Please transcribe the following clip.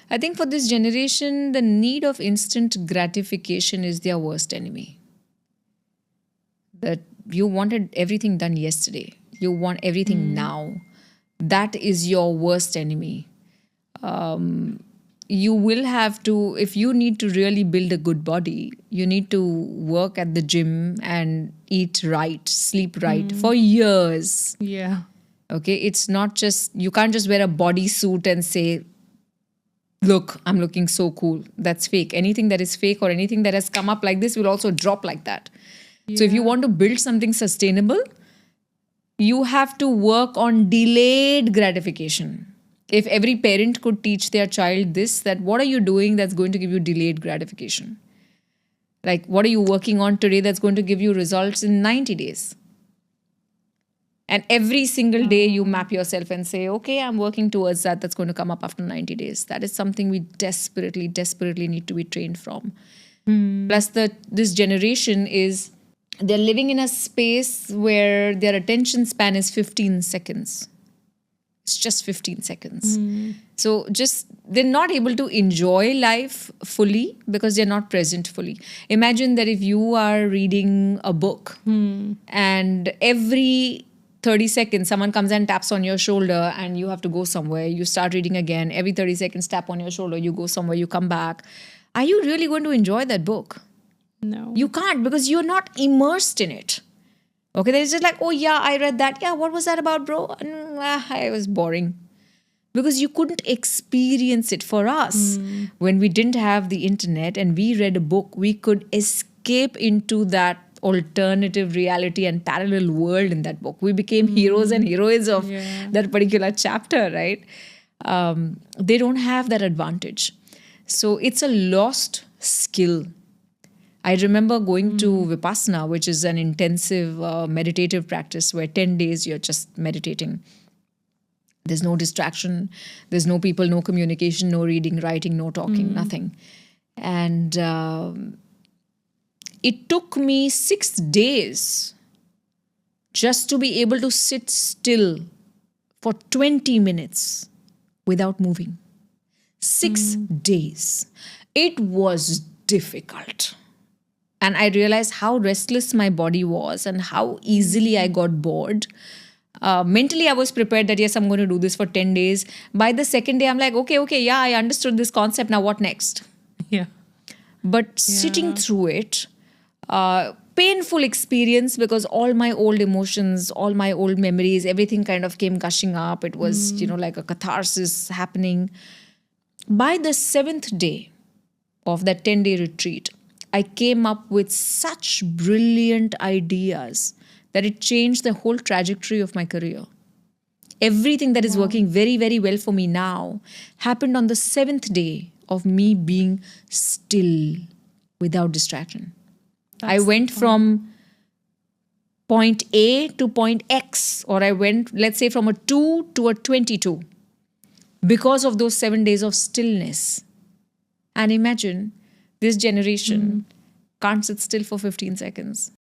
I think for this generation, the need of instant gratification is their worst enemy. That you wanted everything done yesterday, you want everything now. That is your worst enemy. You will have to, if you need to really build a good body, you need to work at the gym and eat right, sleep right for years. Yeah. Okay, it's not just, you can't just wear a bodysuit and say, look, I'm looking so cool. That's fake. Anything that is fake or anything that has come up like this will also drop like that. So if you want to build something sustainable, you have to work on delayed gratification. If every parent could teach their child this, that what are you doing that's going to give you delayed gratification? Like, what are you working on today that's going to give you results in 90 days? And every single day you map yourself and say, okay, I'm working towards that. That's going to come up after 90 days. That is something we desperately, desperately need to be trained from. Plus, this generation is, they're living in a space where their attention span is 15 seconds. It's just 15 seconds. So they're not able to enjoy life fully because they're not present fully. Imagine that if you are reading a book and every 30 seconds someone comes and taps on your shoulder and you have to go somewhere, you start reading again, every 30 seconds tap on your shoulder, you go somewhere, you come back. Are you really going to enjoy that book? No. You can't, because you're not immersed in it. Okay, there's just like, oh yeah, I read that. Yeah, what was that about, bro? It was boring. Because you couldn't experience it. For us, when we didn't have the internet and we read a book, we could escape into that alternative reality and parallel world in that book. We became heroes and heroines of that particular chapter, right? They don't have that advantage. So it's a lost skill. I remember going to Vipassana, which is an intensive meditative practice where 10 days you're just meditating. There's no distraction. There's no people, no communication, no reading, writing, no talking, nothing. And it took me 6 days just to be able to sit still for 20 minutes without moving. 6 days. It was difficult. And I realized how restless my body was and how easily I got bored. Mentally, I was prepared that, yes, I'm going to do this for 10 days. By the second day, I'm like, okay, yeah, I understood this concept. Now what next? Yeah. But sitting through it, painful experience, because all my old emotions, all my old memories, everything kind of came gushing up. It was, like a catharsis happening. By the 7th day of that 10-day retreat, I came up with such brilliant ideas that it changed the whole trajectory of my career. Everything that is working very, very well for me now happened on the 7th day of me being still without distraction. I went from point A to point X, or I went, let's say, from a 2 to a 22 because of those 7 days of stillness. And imagine, this generation can't sit still for 15 seconds.